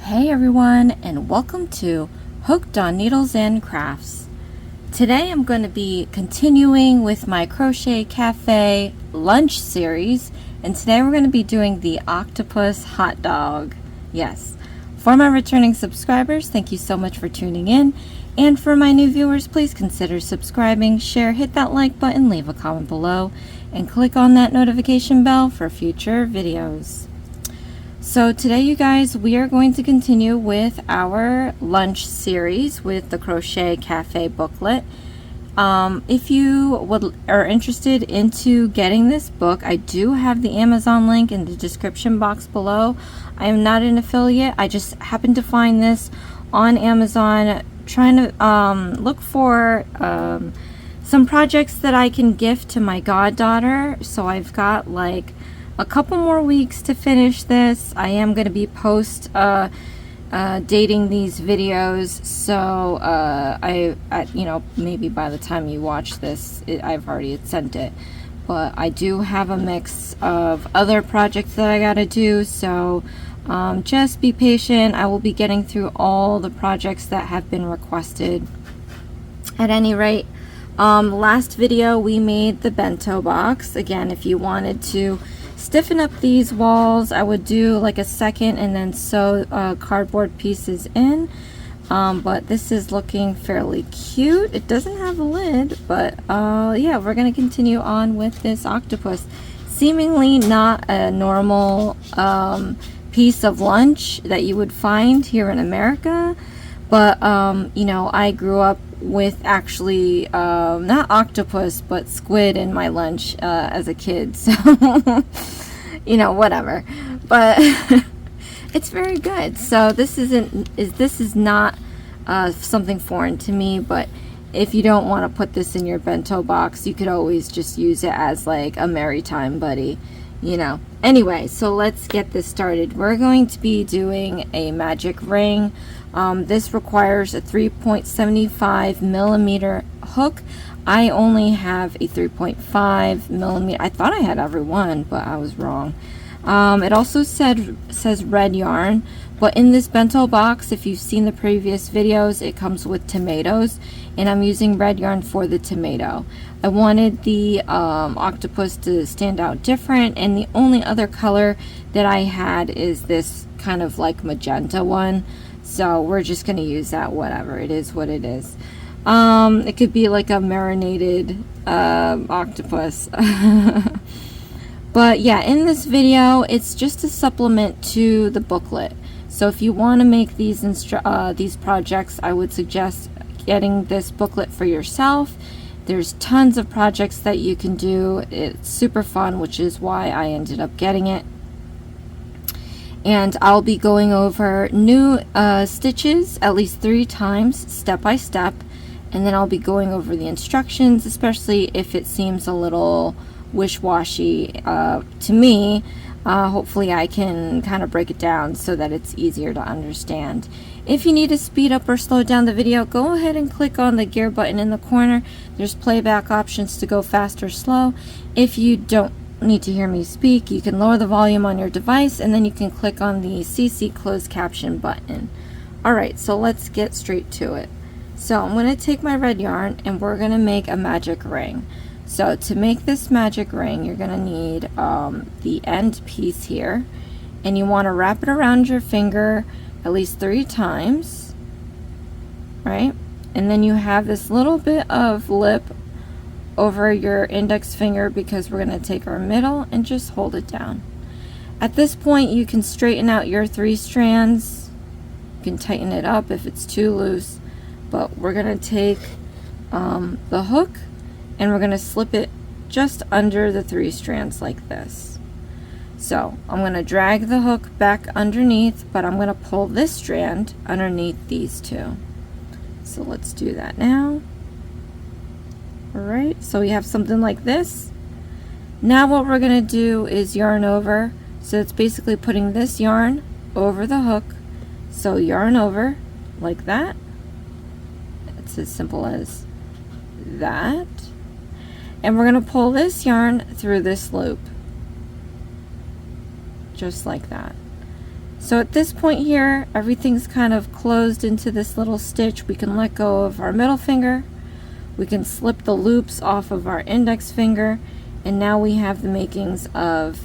Hey everyone, and welcome to Hooked on Needles and Crafts. Today I'm going to be continuing with my Crochet Cafe lunch series, and today we're going to be doing the Octopus Hot Dog. Yes, for my returning subscribers, thank you so much for tuning in, and for my new viewers, please consider subscribing, share, hit that like button, leave a comment below, and click on that notification bell for future videos. So today, you guys, we are going to continue with our lunch series with the Crochet Cafe booklet. If you are interested into getting this book, I do have the Amazon link in the description box below. I am not an affiliate. I just happened to find this on Amazon, trying to look for some projects that I can gift to my goddaughter. So I've got like a couple more weeks to finish this. I am going to be dating these videos, so I you know, maybe by the time you watch this, I've already sent it. But I do have a mix of other projects that I gotta do, so just be patient. I will be getting through all the projects that have been requested. At any rate, last video we made the bento box. Again, if you wanted to stiffen up these walls, I would do like a second and then sew cardboard pieces in. But this is looking fairly cute. It doesn't have a lid, but yeah, we're going to continue on with this octopus. Seemingly not a normal piece of lunch that you would find here in America, but you know, I grew up with actually not octopus but squid in my lunch as a kid, so you know, whatever, but it's very good. So this is not something foreign to me, but if you don't want to put this in your bento box, you could always just use it as like a merry time buddy, you know. Anyway, so let's get this started. We're going to be doing a magic ring. This requires a 3.75 millimeter hook. I only have a 3.5 millimeter. I thought I had every one, but I was wrong. It also says red yarn, but in this bento box, if you've seen the previous videos, it comes with tomatoes, and I'm using red yarn for the tomato. I wanted the octopus to stand out different, and the only other color that I had is this kind of like magenta one. So we're just going to use that, whatever. It is what it is. It could be like a marinated octopus. But yeah, in this video, it's just a supplement to the booklet. So if you want to make these projects, I would suggest getting this booklet for yourself. There's tons of projects that you can do. It's super fun, which is why I ended up getting it. And I'll be going over new stitches at least 3 times, step by step, and then I'll be going over the instructions, especially if it seems a little wish-washy to me. Hopefully I can kind of break it down so that it's easier to understand. If you need to speed up or slow down the video, go ahead and click on the gear button in the corner. There's playback options to go fast or slow. If you don't need to hear me speak, you can lower the volume on your device, and then you can click on the CC closed caption button. Alright, so let's get straight to it. So I'm going to take my red yarn and we're going to make a magic ring. So to make this magic ring, you're going to need the end piece here, and you want to wrap it around your finger at least 3 times, right? And then you have this little bit of lip over your index finger, because we're going to take our middle and just hold it down. At this point, you can straighten out your 3 strands. You can tighten it up if it's too loose, but we're going to take the hook and we're going to slip it just under the 3 strands like this. So I'm going to drag the hook back underneath, but I'm going to pull this strand underneath these 2. So let's do that now. Alright, so we have something like this. Now what we're going to do is yarn over. So it's basically putting this yarn over the hook. So yarn over like that. It's as simple as that. And we're going to pull this yarn through this loop. Just like that. So at this point here, everything's kind of closed into this little stitch. We can let go of our middle finger. We can slip the loops off of our index finger, and now we have the makings of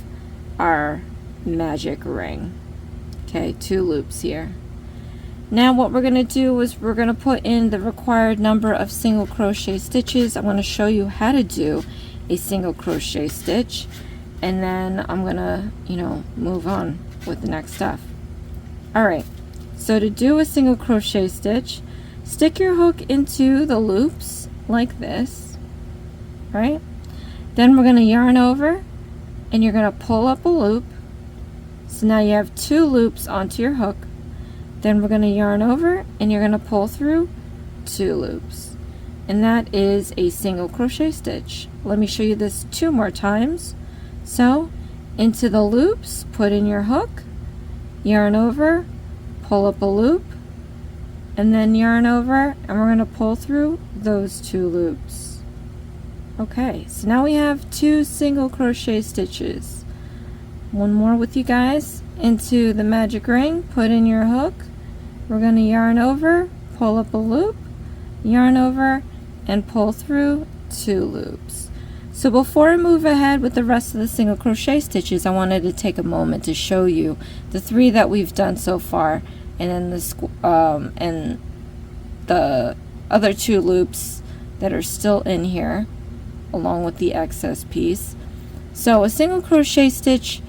our magic ring. Okay, 2 loops here. Now what we're going to do is we're going to put in the required number of single crochet stitches. I'm going to show you how to do a single crochet stitch, and then I'm going to, move on with the next stuff. Alright, so to do a single crochet stitch, stick your hook into the loops like this, right? Then we're going to yarn over, and you're going to pull up a loop. So now you have 2 loops onto your hook. Then we're going to yarn over, and you're going to pull through 2 loops. And that is a single crochet stitch. Let me show you this 2 more times. So into the loops, put in your hook, yarn over, pull up a loop, and then yarn over, and we're going to pull through those 2 loops. Okay, so now we have 2 single crochet stitches. One more with you guys. Into the magic ring, put in your hook, we're going to yarn over, pull up a loop, yarn over, and pull through 2 loops. So before I move ahead with the rest of the single crochet stitches, I wanted to take a moment to show you the 3 that we've done so far, and then the other 2 loops that are still in here along with the excess piece. So a single crochet stitch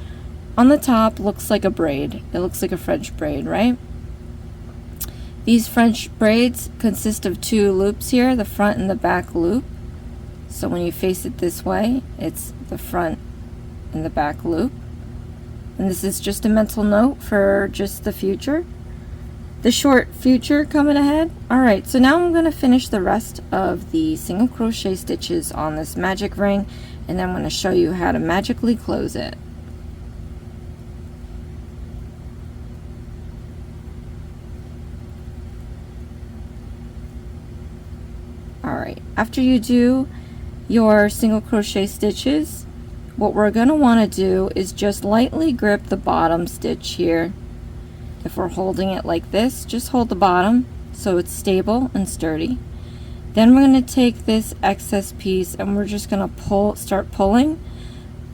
on the top looks like a braid. It looks like a French braid, right? These French braids consist of 2 loops here, the front and the back loop. So when you face it this way, it's the front and the back loop. And this is just a mental note for just the future. The short future coming ahead. Alright, so now I'm going to finish the rest of the single crochet stitches on this magic ring, and then I'm going to show you how to magically close it. Alright, after you do your single crochet stitches, what we're going to want to do is just lightly grip the bottom stitch here. If we're holding it like this, just hold the bottom so it's stable and sturdy. Then we're going to take this excess piece and we're just going to start pulling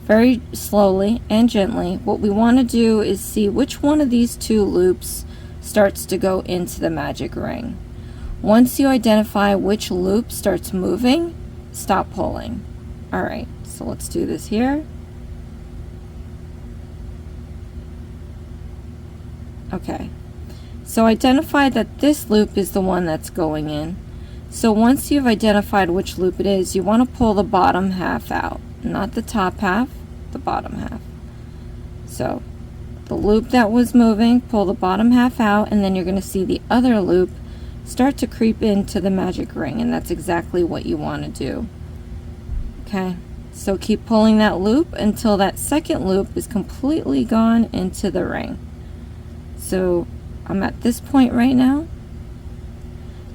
very slowly and gently. What we want to do is see which one of these 2 loops starts to go into the magic ring. Once you identify which loop starts moving, stop pulling. Alright, so let's do this here. Okay, so identify that this loop is the one that's going in. So once you've identified which loop it is, you want to pull the bottom half out, not the top half, the bottom half. So the loop that was moving, pull the bottom half out, and then you're going to see the other loop start to creep into the magic ring, and that's exactly what you want to do. Okay, so keep pulling that loop until that second loop is completely gone into the ring. So I'm at this point right now.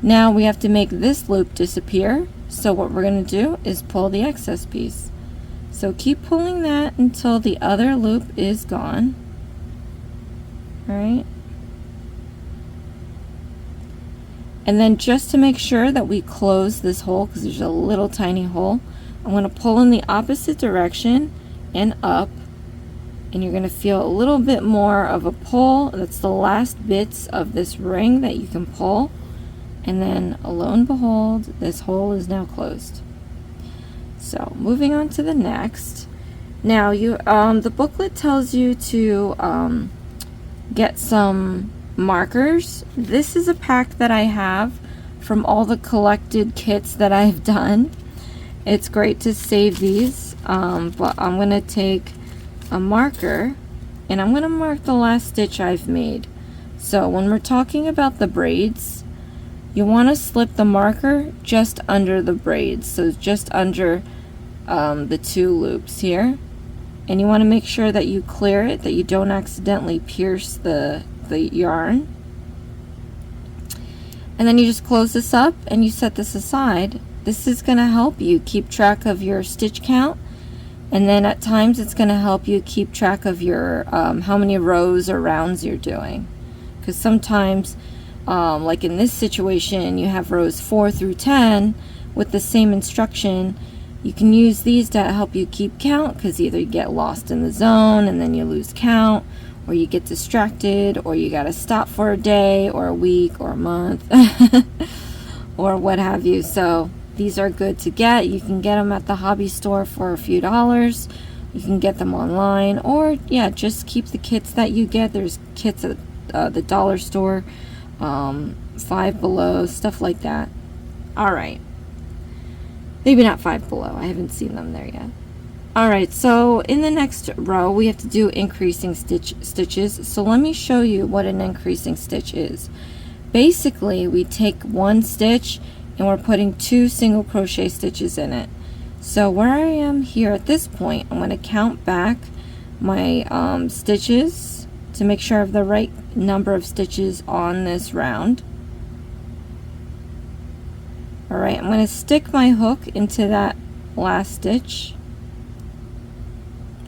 Now we have to make this loop disappear, so what we're going to do is pull the excess piece. So keep pulling that until the other loop is gone. Alright, and then just to make sure that we close this hole, because there's a little tiny hole, I'm going to pull in the opposite direction and up, and you're going to feel a little bit more of a pull. That's the last bits of this ring that you can pull, and then lo and behold, this hole is now closed. So moving on to the next. Now the booklet tells you to get some markers. This is a pack that I have from all the collected kits that I've done. It's great to save these, but I'm going to take a marker and I'm going to mark the last stitch I've made. So when we're talking about the braids, you want to slip the marker just under the braids, so just under the 2 loops here, and you want to make sure that you clear it, that you don't accidentally pierce the yarn. And then you just close this up and you set this aside. This is going to help you keep track of your stitch count And then at times it's going to help you keep track of your how many rows or rounds you're doing, because sometimes like in this situation you have rows 4 through 10 with the same instruction. You can use these to help you keep count, because either you get lost in the zone and then you lose count, or you get distracted, or you got to stop for a day or a week or a month or what have you. So these are good to get. You can get them at the hobby store for a few dollars. You can get them online, or yeah, just keep the kits that you get. There's kits at the dollar store, Five Below, stuff like that. Alright, maybe not Five Below, I haven't seen them there yet. Alright, so in the next row we have to do increasing stitches. So let me show you what an increasing stitch is. Basically, we take one stitch and we're putting 2 single crochet stitches in it. So where I am here at this point, I'm going to count back my stitches to make sure I have the right number of stitches on this round. Alright, I'm going to stick my hook into that last stitch.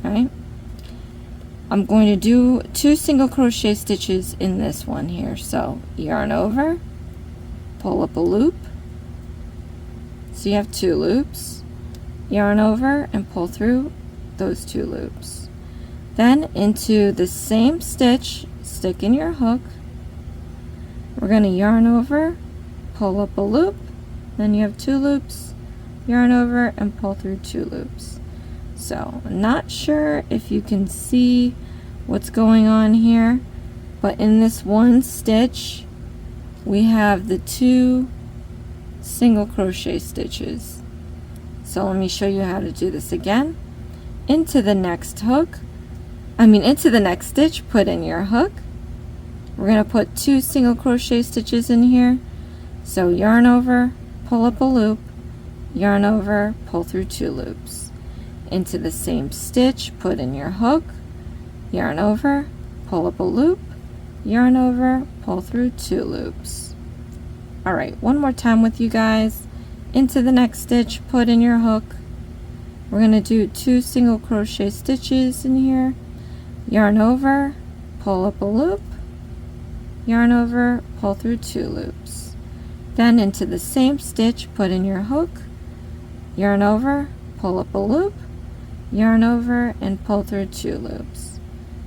Alright, I'm going to do 2 single crochet stitches in this one here. So yarn over, pull up a loop. So you have 2 loops, yarn over and pull through those 2 loops. Then into the same stitch, stick in your hook. We're going to yarn over, pull up a loop, then you have 2 loops, yarn over and pull through 2 loops. So I'm not sure if you can see what's going on here, but in this one stitch we have the 2 single crochet stitches. So let me show you how to do this again. Into the next into the next stitch, put in your hook. We're going to put 2 single crochet stitches in here. So yarn over, pull up a loop, yarn over, pull through 2 loops. Into the same stitch, put in your hook, yarn over, pull up a loop, yarn over, pull through 2 loops. Alright, one more time with you guys. Into the next stitch, put in your hook. We're going to do 2 single crochet stitches in here, yarn over, pull up a loop, yarn over, pull through 2 loops. Then into the same stitch, put in your hook, yarn over, pull up a loop, yarn over and pull through 2 loops.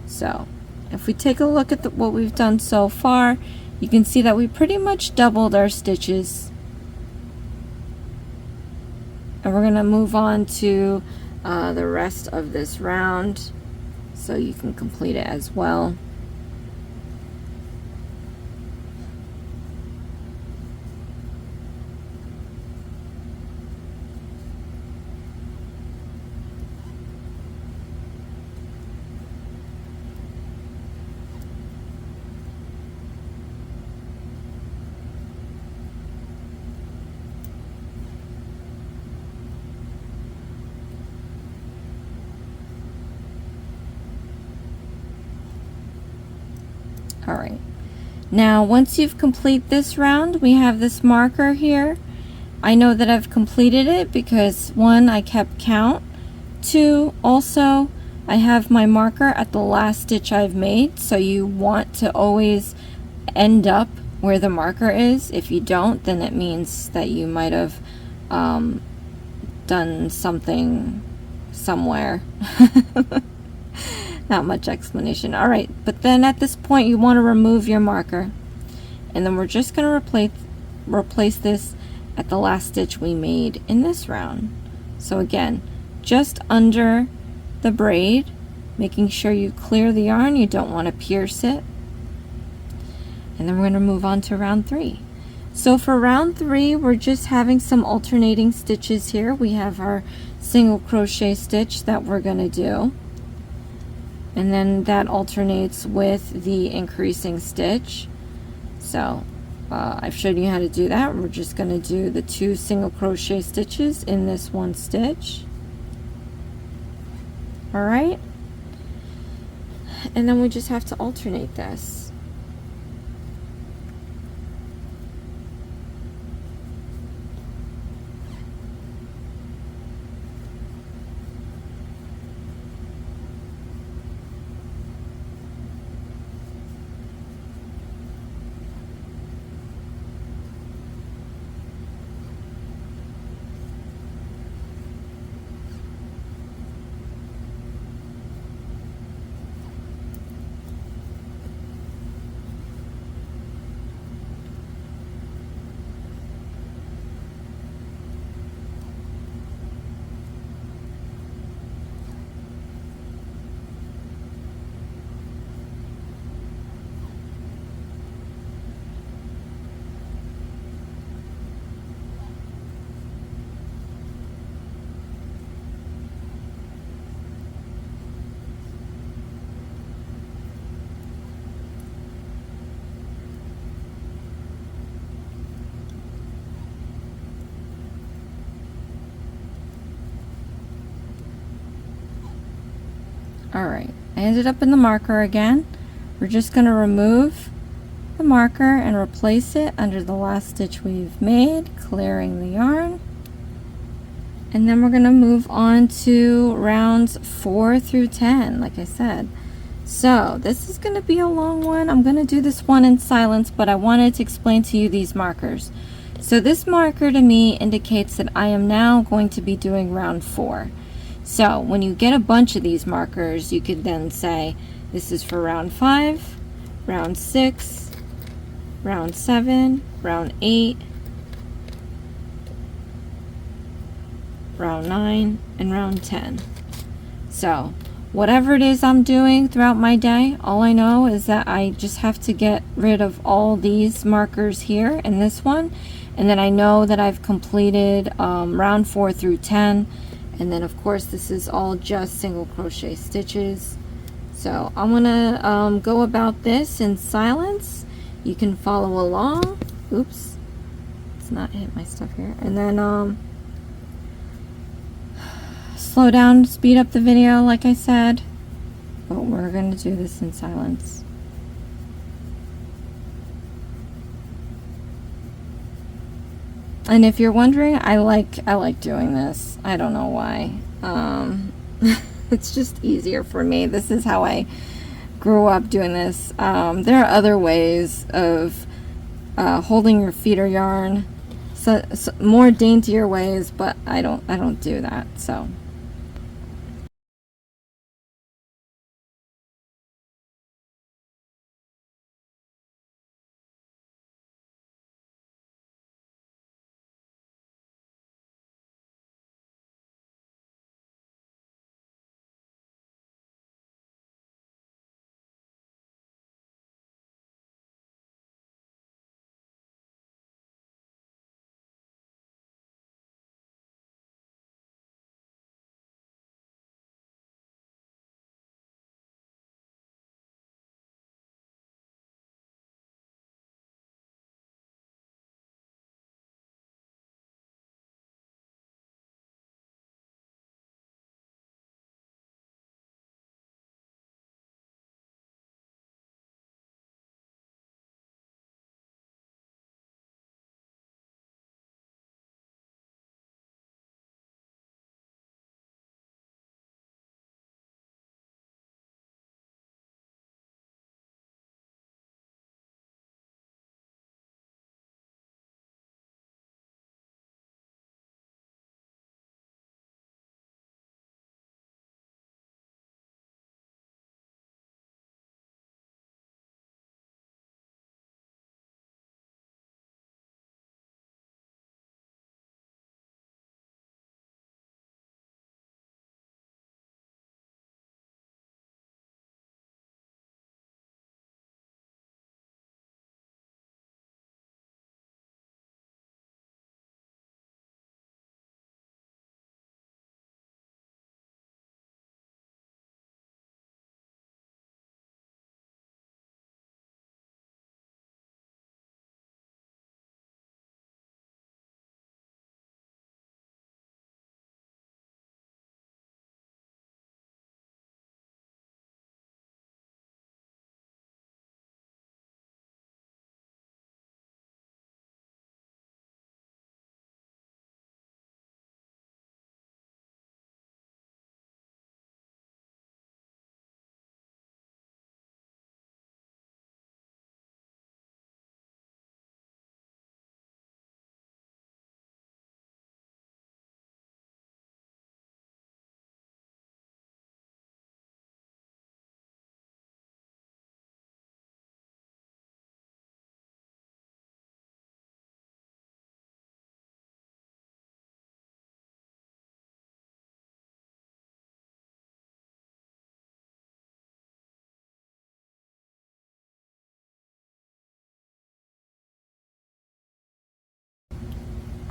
So if we take a look at what we've done so far, you can see that we pretty much doubled our stitches. And we're going to move on to the rest of this round so you can complete it as well. Alright, now once you've completed this round, we have this marker here. I know that I've completed it because 1, I kept count, 2, also I have my marker at the last stitch I've made, so you want to always end up where the marker is. If you don't, then it means that you might have done something somewhere. Not much explanation. Alright, but then at this point you want to remove your marker. And then we're just going to replace this at the last stitch we made in this round. So again, just under the braid, making sure you clear the yarn. You don't want to pierce it. And then we're going to move on to round 3. So for round 3, we're just having some alternating stitches here. We have our single crochet stitch that we're going to do. And then that alternates with the increasing stitch. So I've showed you how to do that. We're just going to do the 2 single crochet stitches in this one stitch. Alright, and then we just have to alternate this. Alright, I ended up in the marker again. We're just going to remove the marker and replace it under the last stitch we've made, clearing the yarn. And then we're going to move on to rounds 4 through 10, like I said. So this is going to be a long one. I'm going to do this one in silence, but I wanted to explain to you these markers. So this marker to me indicates that I am now going to be doing round 4. So when you get a bunch of these markers, you could then say this is for round 5, round 6, round 7, round 8, round 9, and round 10. So whatever it is I'm doing throughout my day, all I know is that I just have to get rid of all these markers here and this one, and then I know that I've completed round 4 through 10. And then of course this is all just single crochet stitches. So I'm gonna go about this in silence. You can follow along. Oops, let's not hit my stuff here. And then slow down, speed up the video like I said, but we're gonna do this in silence. And if you're wondering, I like doing this. I don't know why. It's just easier for me. This is how I grew up doing this. There are other ways of holding your feeder yarn, so more daintier ways, but I don't do that. So.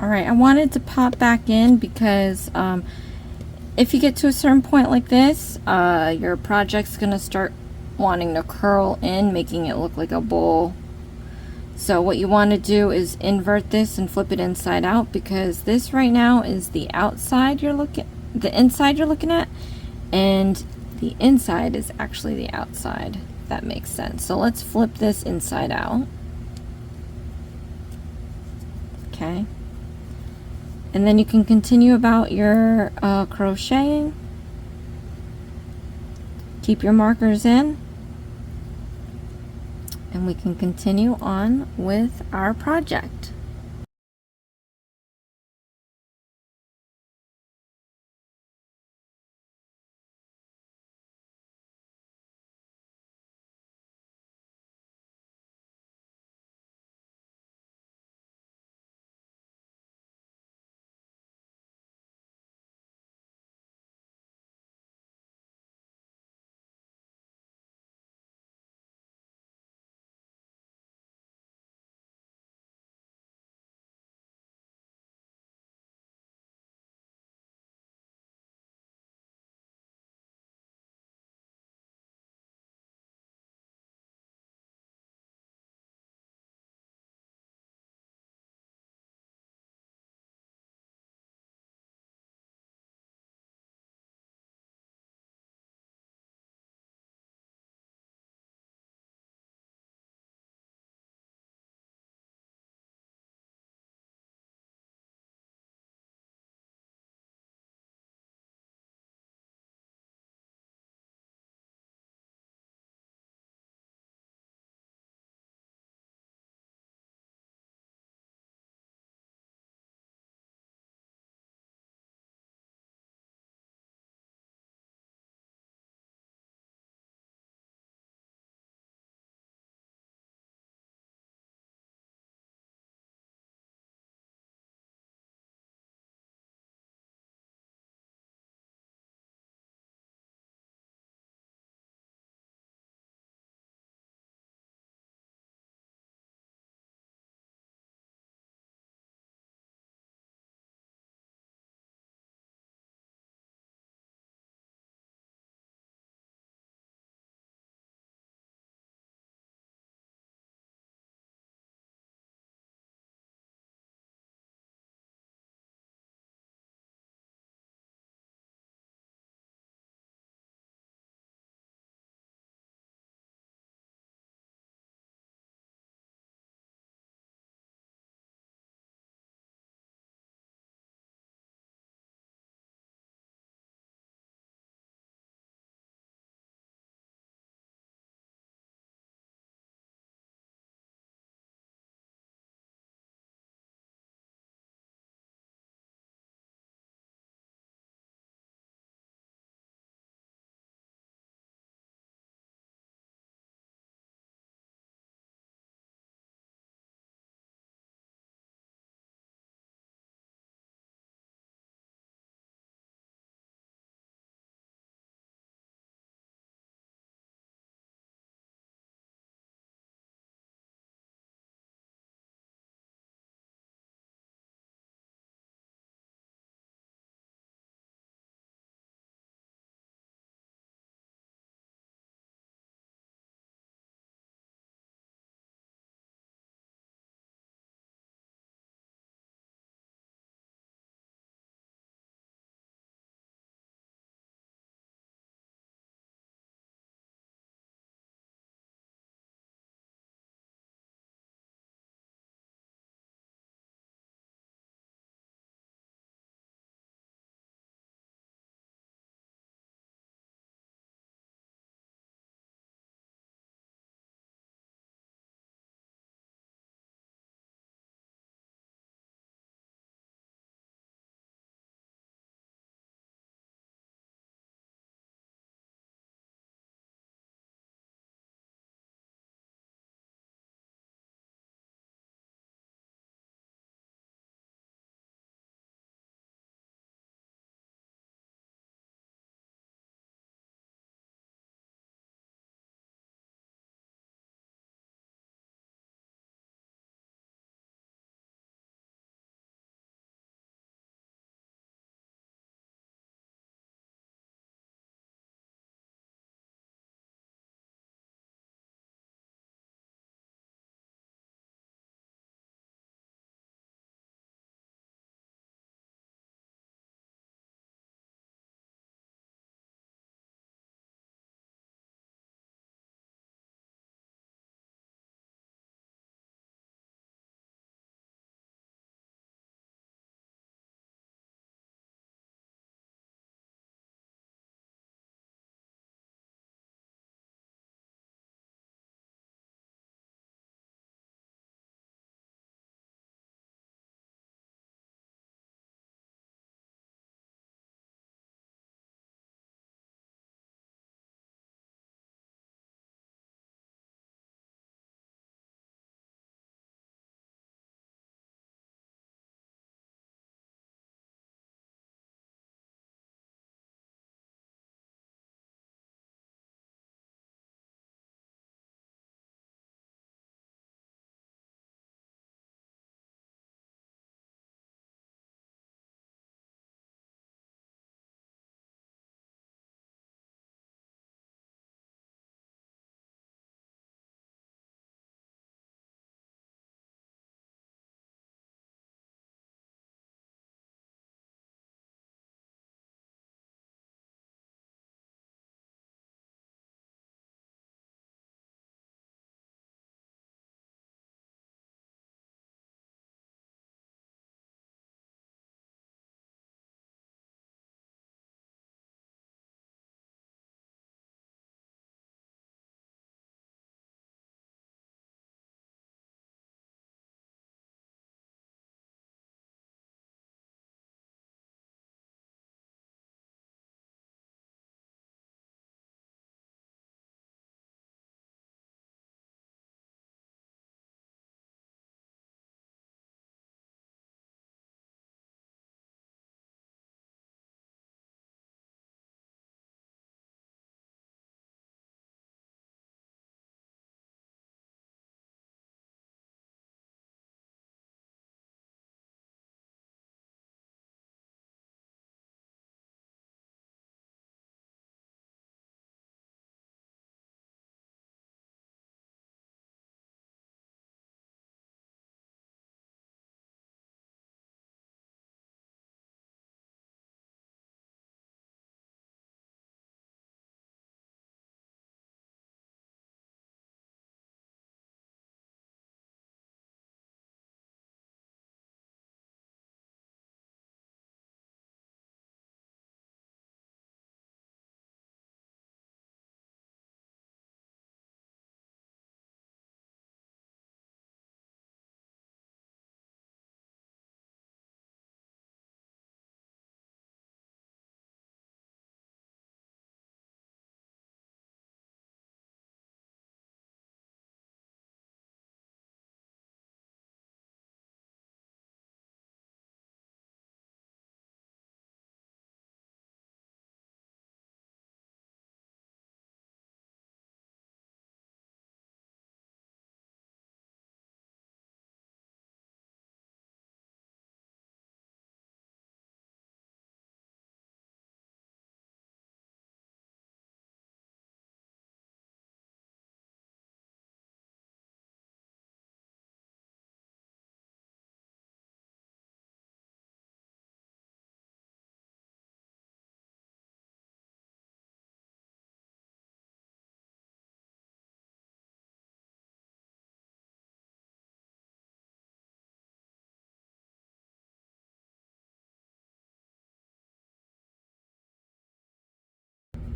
Alright, I wanted to pop back in because if you get to a certain point like this, your project's going to start wanting to curl in, making it look like a bowl. So what you want to do is invert this and flip it inside out, because this right now is the outside you're looking, the inside you're looking at, and the inside is actually the outside. If that makes sense. So let's flip this inside out. Okay. And then you can continue about your crocheting. Keep your markers in. And we can continue on with our project.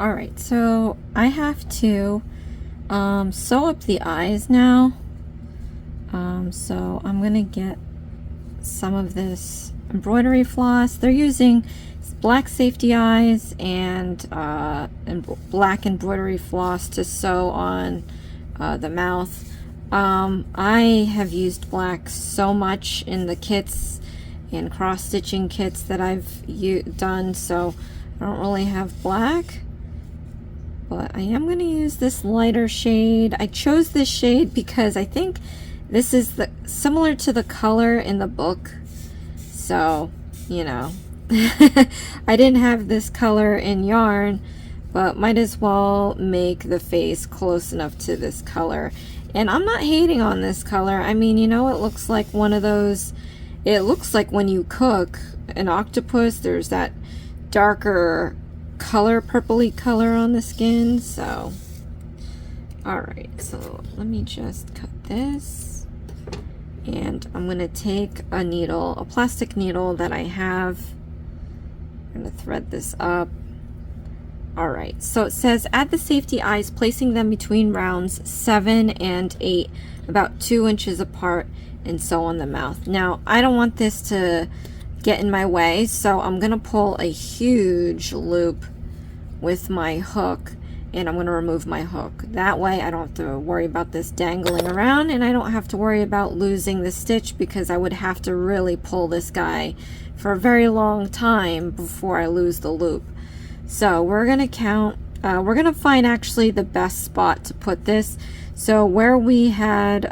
Alright, so I have to sew up the eyes now. So I'm gonna get some of this embroidery floss. They're using black safety eyes and black embroidery floss to sew on the mouth. I have used black so much in the kits and cross-stitching kits that I've done, so I don't really have black. But I am going to use this lighter shade. I chose this shade because I think this is similar to the color in the book. So, you know, I didn't have this color in yarn, but might as well make the face close enough to this color. And I'm not hating on this color. I mean, you know, it looks like one of those, it looks like when you cook an octopus, there's that darker color, purpley color on the skin. So, alright, so let me just cut this. And I'm going to take a needle, a plastic needle that I have. I'm going to thread this up. Alright, so it says add the safety eyes, placing them between rounds 7 and 8, about 2 inches apart, and sew on the mouth. Now, I don't want this to get in my way, so I'm going to pull a huge loop with my hook, and I'm going to remove my hook. That way I don't have to worry about this dangling around, and I don't have to worry about losing the stitch, because I would have to really pull this guy for a very long time before I lose the loop. So we're going to count, we're going to find actually the best spot to put this. So where we had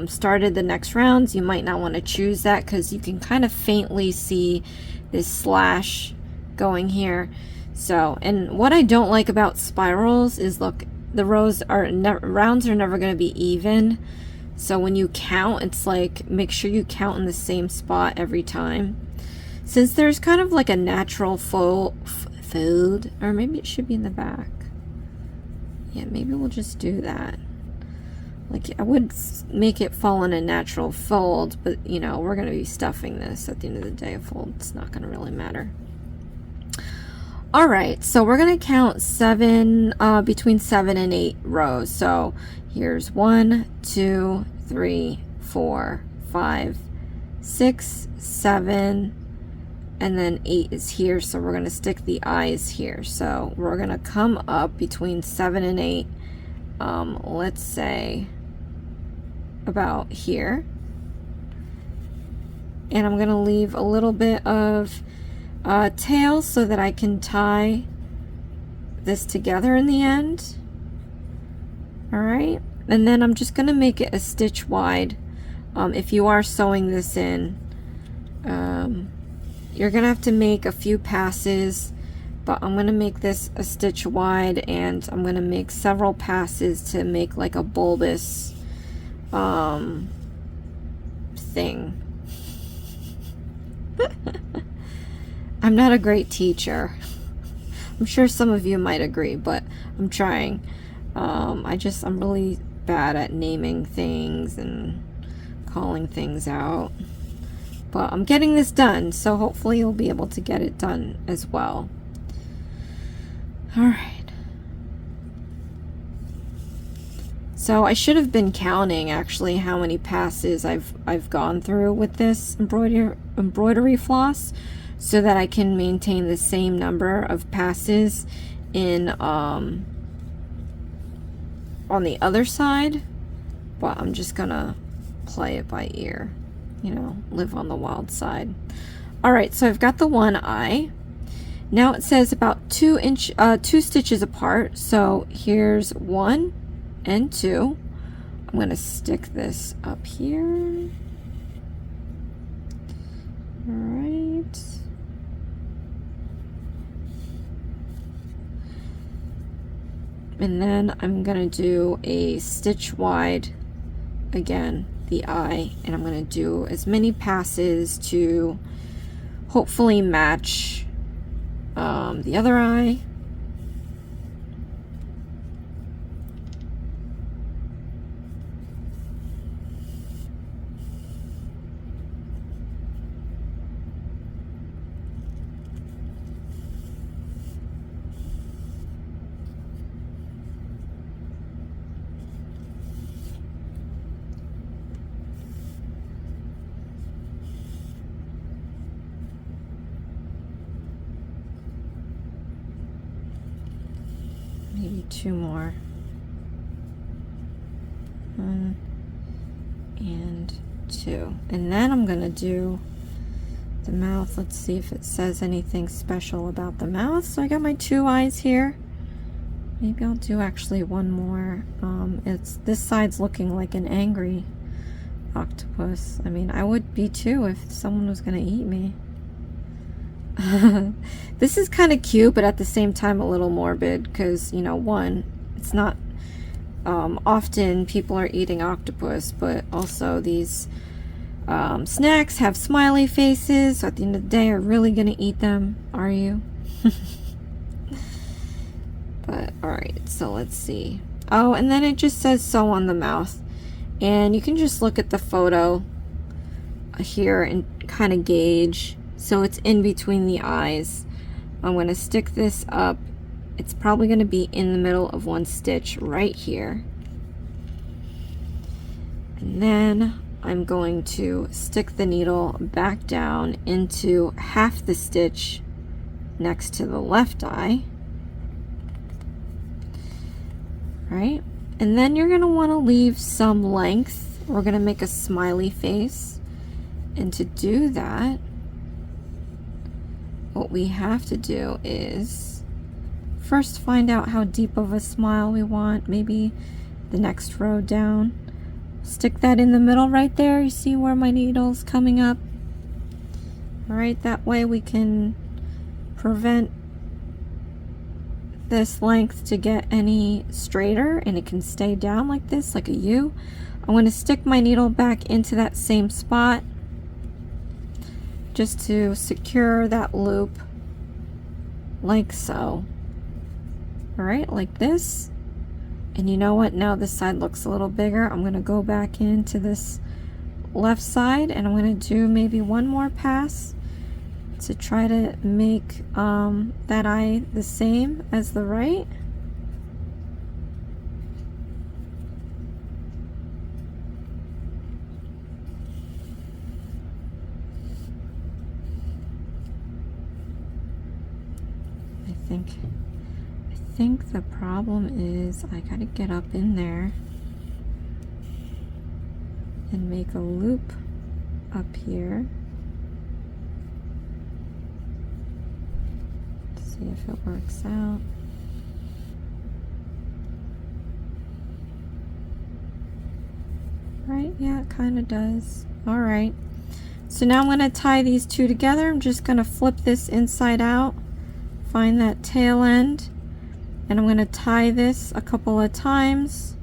started the next rounds, you might not want to choose that because you can kind of faintly see this slash going here. So, and what I don't like about spirals is, look, the rows are rounds are never going to be even. So when you count, it's like, make sure you count in the same spot every time. Since there's kind of like a natural fold, or maybe it should be in the back. Yeah, maybe we'll just do that. Like, I would make it fall in a natural fold, but you know, we're going to be stuffing this at the end of the day. A fold, it's not going to really matter. Alright, so we're going to count between 7 and 8 rows. So here's 1, 2, 3, 4, 5, 6, 7, and then 8 is here, so we're going to stick the eyes here. So we're going to come up between 7 and 8, let's say about here. And I'm going to leave a little bit of tail so that I can tie this together in the end. Alright, and then I'm just going to make it a stitch wide. If you are sewing this in, you're going to have to make a few passes, but I'm going to make this a stitch wide, and I'm going to make several passes to make like a bulbous thing. I'm not a great teacher. I'm sure some of you might agree, but I'm trying. I'm really bad at naming things and calling things out. But I'm getting this done, so hopefully you'll be able to get it done as well. Alright. So I should have been counting actually how many passes I've gone through with this embroidery floss, so that I can maintain the same number of passes in on the other side. But I'm just gonna play it by ear, you know, live on the wild side. Alright, so I've got the one eye. Now it says about 2 stitches apart. So here's 1 and 2. I'm going to stick this up here. Alright. And then I'm going to do a stitch wide, again, the eye, and I'm going to do as many passes to hopefully match the other eye. maybe 2 more. 1 and 2. And then I'm gonna do the mouth. Let's see if it says anything special about the mouth. So I got my 2 eyes here. Maybe I'll do actually 1 more. It's this side's looking like an angry octopus. I mean, I would be too if someone was gonna eat me. This is kind of cute, but at the same time a little morbid, because, you know, one, it's not often people are eating octopus, but also these snacks have smiley faces, so at the end of the day, are you really gonna eat them? Are you? But alright, so let's see. Oh, and then it just says sew on the mouth, and you can just look at the photo here and kind of gauge. So it's in between the eyes. I'm going to stick this up. It's probably going to be in the middle of 1 stitch right here. And then I'm going to stick the needle back down into half the stitch next to the left eye. Right? And then you're going to want to leave some length. We're going to make a smiley face. And to do that, what we have to do is first find out how deep of a smile we want. Maybe the next row down. Stick that in the middle right there. You see where my needle's coming up? Alright, that way we can prevent this length to get any straighter, and it can stay down like this, like a U. I'm going to stick my needle back into that same spot just to secure that loop, like so. Alright, like this. And you know what? Now this side looks a little bigger. I'm going to go back into this left side, and I'm going to do maybe 1 more pass to try to make that eye the same as the right. I think the problem is I gotta get up in there and make a loop up here. See if it works out. Right, yeah, it kind of does. All right, so now I'm going to tie these 2 together. I'm just going to flip this inside out, find that tail end, and I'm going to tie this a couple of times,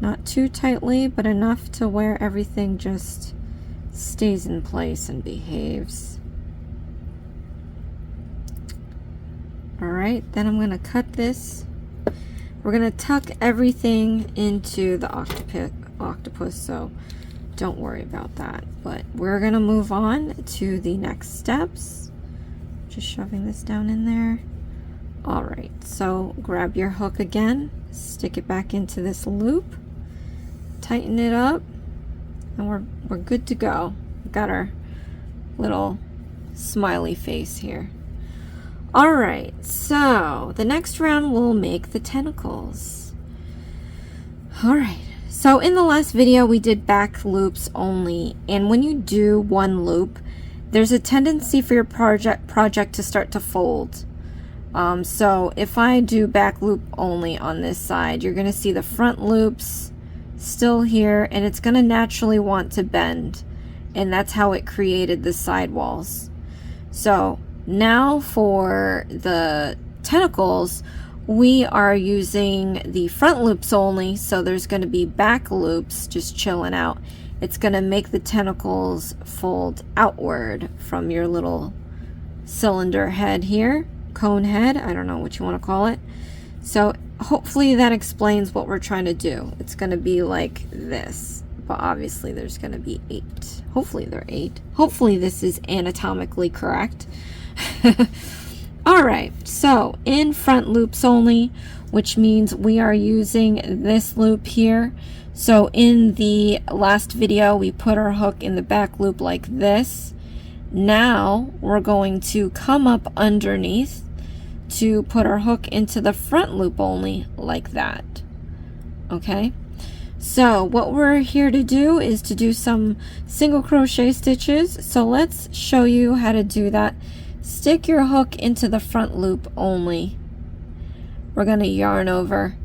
not too tightly, but enough to where everything just stays in place and behaves. Alright, then I'm going to cut this. We're going to tuck everything into the octopus, so don't worry about that. But we're going to move on to the next steps. Just shoving this down in there. Alright, so grab your hook again, stick it back into this loop, tighten it up, and we're good to go. We've got our little smiley face here. Alright, so the next round we'll make the tentacles. Alright, so in the last video we did back loops only, and when you do 1 loop, there's a tendency for your project to start to fold. So if I do back loop only on this side, you're going to see the front loops still here, and it's going to naturally want to bend, and that's how it created the side walls. So now for the tentacles, we are using the front loops only, so there's going to be back loops just chilling out. It's going to make the tentacles fold outward from your little cylinder head here, cone head, I don't know what you want to call it. So hopefully that explains what we're trying to do. It's going to be like this, but obviously there's going to be 8. Hopefully there are 8. Hopefully this is anatomically correct. Alright, so in front loops only, which means we are using this loop here. So in the last video we put our hook in the back loop like this. Now we're going to come up underneath to put our hook into the front loop only, like that. Okay, so what we're here to do is to do some single crochet stitches. So let's show you how to do that. Stick your hook into the front loop only. We're going to yarn over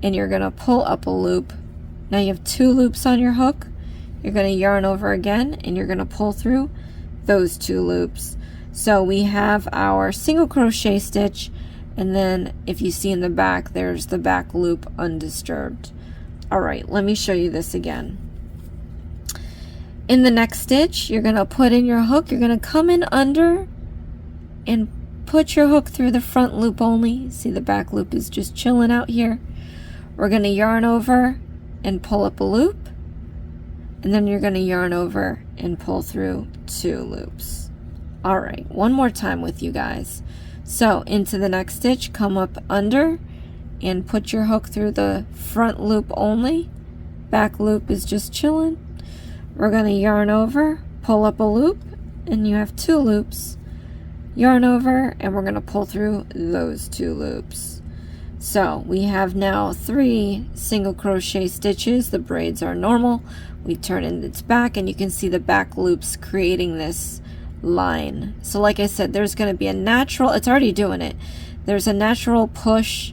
and you're going to pull up a loop. Now you have 2 loops on your hook. You're going to yarn over again and you're going to pull through those 2 loops. So we have our single crochet stitch, and then if you see in the back, there's the back loop undisturbed. All right, let me show you this again. In the next stitch, you're going to put in your hook. You're going to come in under and put your hook through the front loop only. See, the back loop is just chilling out here. We're going to yarn over and pull up a loop, and then you're going to yarn over and pull through 2 loops. All right, one more time with you guys. So into the next stitch, come up under and put your hook through the front loop only. Back loop is just chilling. We're going to yarn over, pull up a loop, and you have 2 loops. Yarn over, and we're going to pull through those 2 loops. So we have now 3 single crochet stitches. The braids are normal. We turn in its back, and you can see the back loops creating this line. So like I said, there's going to be a natural, it's already doing it, there's a natural push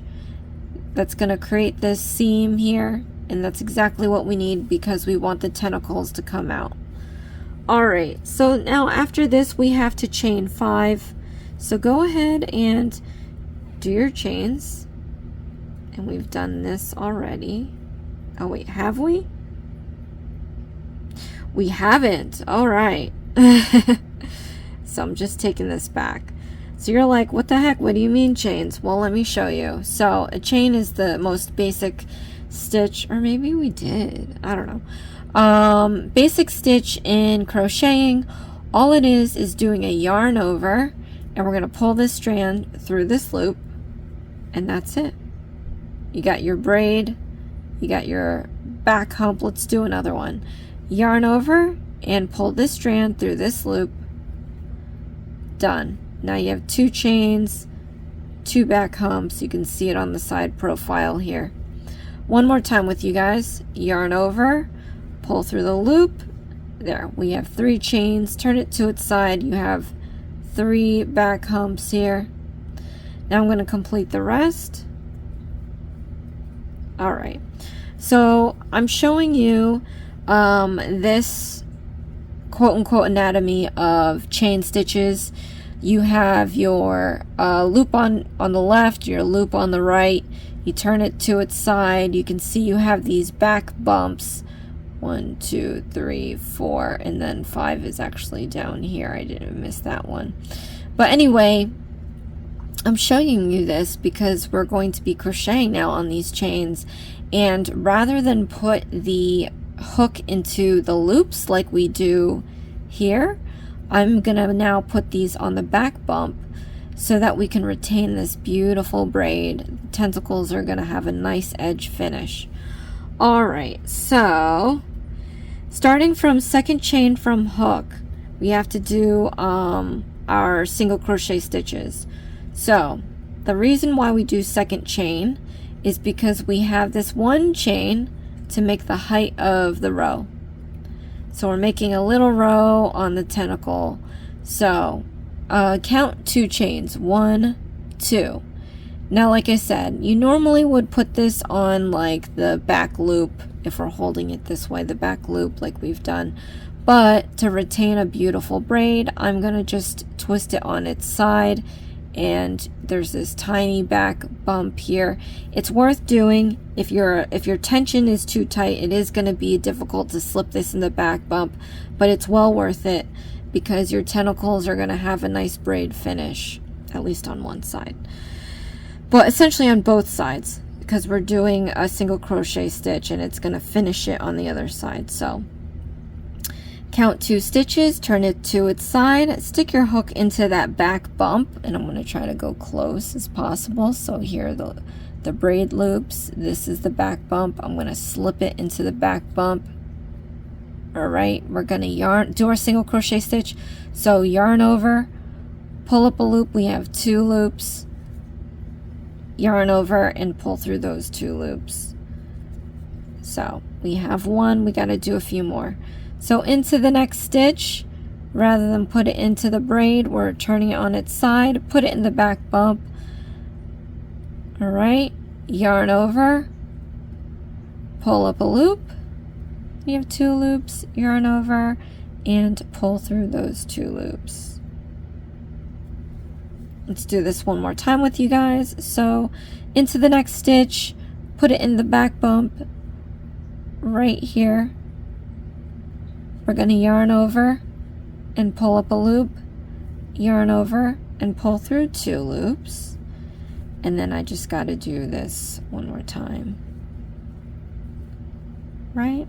that's going to create this seam here, and that's exactly what we need because we want the tentacles to come out. All right, so now after this we have to chain 5. So go ahead and do your chains, and we've done this already. Oh wait, have we? We haven't. All right. So I'm just taking this back. So you're like, what the heck? What do you mean chains? Well, let me show you. So a chain is the most basic stitch, or maybe we did, I don't know. Basic stitch in crocheting. All it is doing a yarn over, and we're going to pull this strand through this loop, and that's it. You got your braid, you got your back hump. Let's do another one. Yarn over and pull this strand through this loop. Done. Now you have 2 chains, 2 back humps. You can see it on the side profile here. One more time with you guys. Yarn over, pull through the loop. There, we have 3 chains. Turn it to its side. You have 3 back humps here. Now I'm going to complete the rest. All right, so I'm showing you this quote-unquote anatomy of chain stitches. You have your loop on the left, your loop on the right. You turn it to its side. You can see you have these back bumps. 1, 2, 3, 4, and then 5 is actually down here. I didn't miss that one. But anyway, I'm showing you this because we're going to be crocheting now on these chains, and rather than put the hook into the loops like we do here, I'm gonna now put these on the back bump so that we can retain this beautiful braid. The tentacles are gonna have a nice edge finish. Alright, so starting from second chain from hook, we have to do our single crochet stitches. So the reason why we do second chain is because we have this 1 chain to make the height of the row. So we're making a little row on the tentacle. So count 2 chains, 1, 2. Now, like I said, you normally would put this on like the back loop if we're holding it this way, the back loop like we've done. But to retain a beautiful braid, I'm gonna just twist it on its side, and there's this tiny back bump here. It's worth doing. If your tension is too tight, it is going to be difficult to slip this in the back bump, but it's well worth it because your tentacles are going to have a nice braid finish, at least on one side, but essentially on both sides, because we're doing a single crochet stitch and it's going to finish it on the other side. So count 2 stitches, turn it to its side, stick your hook into that back bump, and I'm going to try to go close as possible. So here are the braid loops. This is the back bump. I'm going to slip it into the back bump. All right, we're going to do our single crochet stitch. So yarn over, pull up a loop. We have 2 loops. yarn over and pull through those 2 loops. So we have 1, we got to do a few more. So into the next stitch, rather than put it into the braid, we're turning it on its side, put it in the back bump. All right, yarn over, pull up a loop. You have 2 loops, yarn over, and pull through those 2 loops. Let's do this one more time with you guys. So into the next stitch, put it in the back bump right here. We're going to yarn over and pull up a loop, yarn over and pull through 2 loops, and then I just got to do this one more time, right?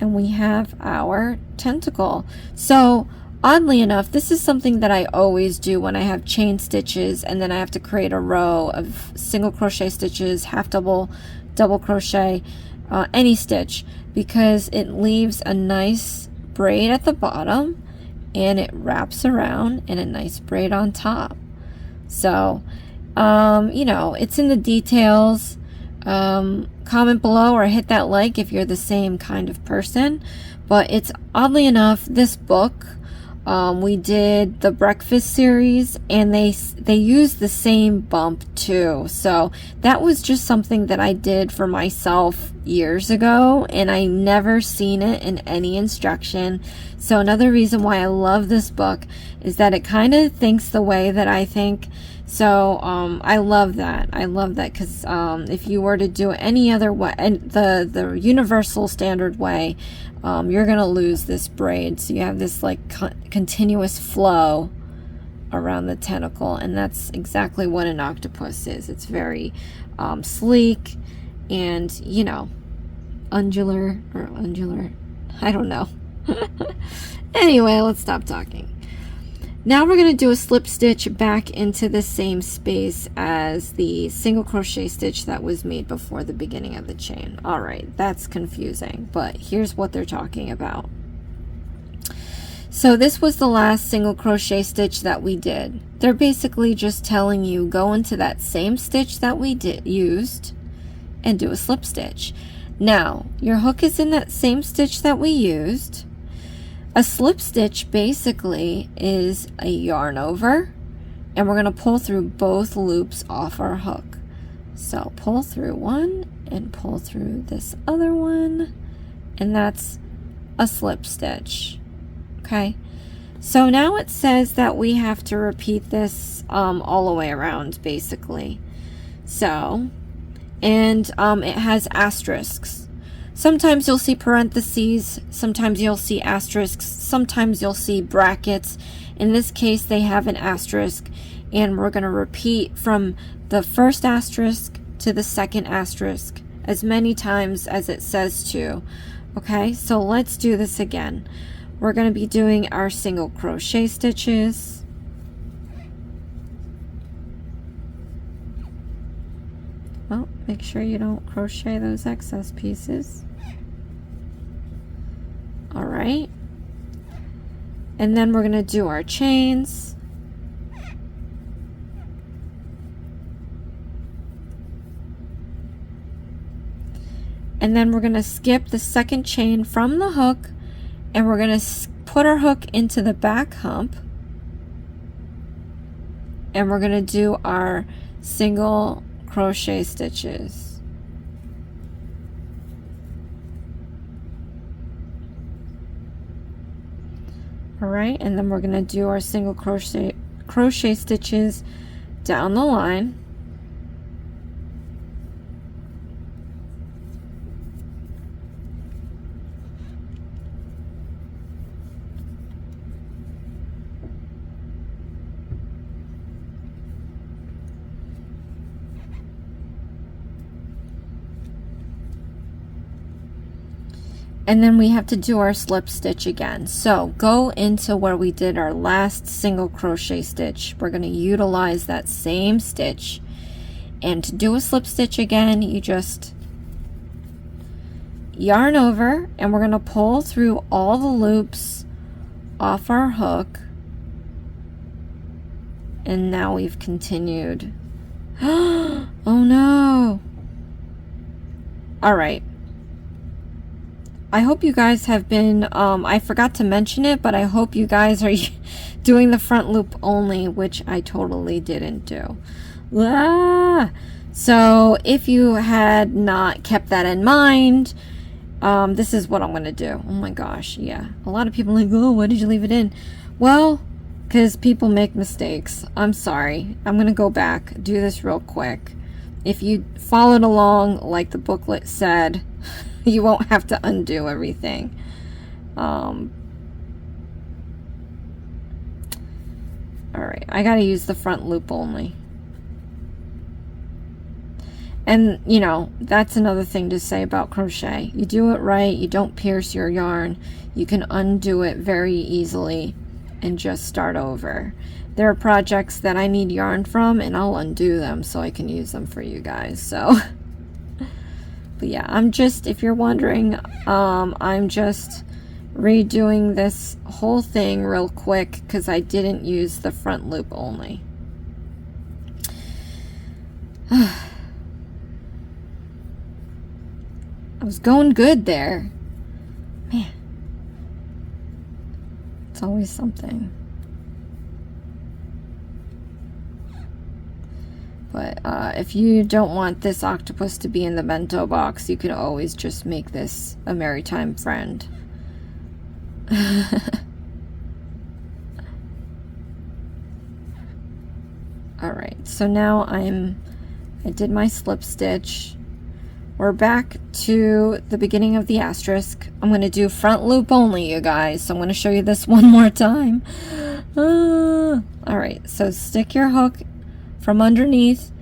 And we have our tentacle. So oddly enough, this is something that I always do when I have chain stitches and then I have to create a row of single crochet stitches, half double, double crochet, any stitch, because it leaves a nice braid at the bottom and it wraps around in a nice braid on top. So you know, it's in the details. Comment below or hit that like if you're the same kind of person. But it's oddly enough, this book, we did the breakfast series and they used the same bump too. So that was just something that I did for myself years ago and I never seen it in any instruction. So another reason why I love this book is that it kind of thinks the way that I think. So I love that. I love that because if you were to do it any other way, and the universal standard way, you're gonna lose this braid. So you have this like continuous flow around the tentacle, and that's exactly what an octopus is. It's very sleek and, you know, undular, I don't know. Anyway, let's stop talking. Now we're going to do a slip stitch back into the same space as the single crochet stitch that was made before the beginning of the chain. All right, that's confusing, but here's what they're talking about. So this was the last single crochet stitch that we did. They're basically just telling you go into that same stitch that we used and do a slip stitch. Now, your hook is in that same stitch that we used. A slip stitch basically is a yarn over, and we're going to pull through both loops off our hook. So pull through one and pull through this other one, and that's a slip stitch. Okay, so now it says that we have to repeat this all the way around basically. So, and it has asterisks. Sometimes you'll see parentheses, sometimes you'll see asterisks, sometimes you'll see brackets. In this case, they have an asterisk, and we're going to repeat from the first asterisk to the second asterisk as many times as it says to. Okay, so let's do this again. We're going to be doing our single crochet stitches. Well, make sure you don't crochet those excess pieces. All right, and then we're going to do our chains. And then we're going to skip the second chain from the hook, and we're going to put our hook into the back hump, and we're going to do our single crochet stitches. All right, and then we're going to do our single crochet stitches down the line. And then we have to do our slip stitch again. So go into where we did our last single crochet stitch. We're going to utilize that same stitch. And to do a slip stitch again, you just yarn over, and we're going to pull through all the loops off our hook. And now we've continued Oh no. Alright. I hope you guys have been, I forgot to mention it, but I hope you guys are doing the front loop only, which I totally didn't do. Ah! So if you had not kept that in mind, this is what I'm going to do. Oh my gosh, yeah. A lot of people are like, oh, why did you leave it in? Well, because people make mistakes. I'm sorry. I'm going to go back, do this real quick. If you followed along like the booklet said, you won't have to undo everything. Alright, I gotta use the front loop only. And, you know, that's another thing to say about crochet. You do it right, you don't pierce your yarn, you can undo it very easily and just start over. There are projects that I need yarn from, and I'll undo them so I can use them for you guys, so... But yeah, I'm just, if you're wondering, I'm just redoing this whole thing real quick because I didn't use the front loop only. I was going good there. Man. It's always something. But if you don't want this octopus to be in the bento box, you could always just make this a maritime friend. Alright, so now I did my slip stitch. We're back to the beginning of the asterisk. I'm going to do front loop only, you guys. So I'm going to show you this one more time. Alright, so stick your hook from underneath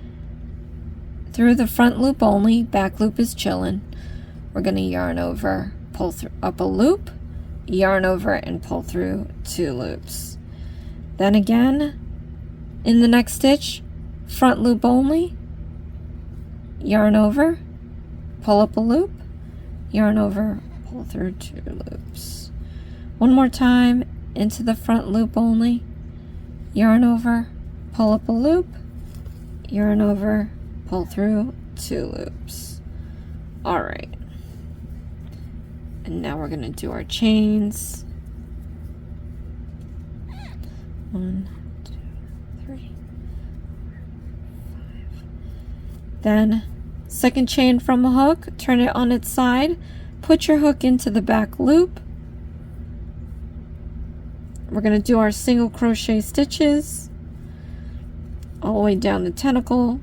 through the front loop only. Back loop is chillin'. We're going to yarn over, pull through up a loop, yarn over, and pull through 2 loops. Then again, in the next stitch, front loop only, yarn over, pull up a loop, yarn over, pull through 2 loops. One more time, into the front loop only, yarn over, pull up a loop, yarn over, pull through 2 loops. Alright. And now we're going to do our chains. 1, 2, 3, 4, 5. Then, second chain from a hook, turn it on its side, put your hook into the back loop. We're going to do our single crochet stitches all the way down the tentacle.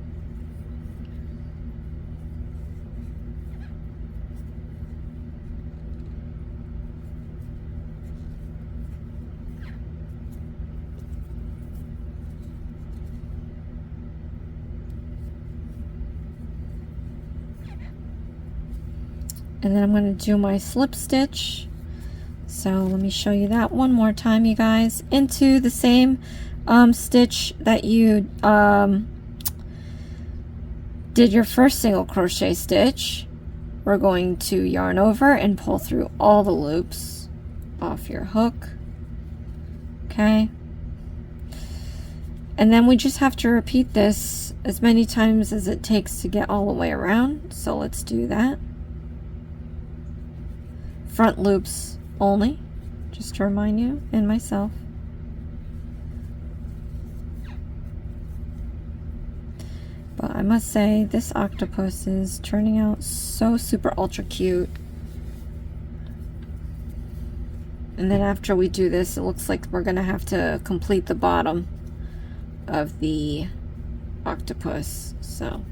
And then I'm going to do my slip stitch. So let me show you that one more time, you guys. Into the same stitch that you did your first single crochet stitch. We're going to yarn over and pull through all the loops off your hook. Okay. And then we just have to repeat this as many times as it takes to get all the way around. So let's do that. Front loops only, just to remind you and myself. But I must say, this octopus is turning out so super ultra cute. And then after we do this, it looks like we're gonna have to complete the bottom of the octopus, so.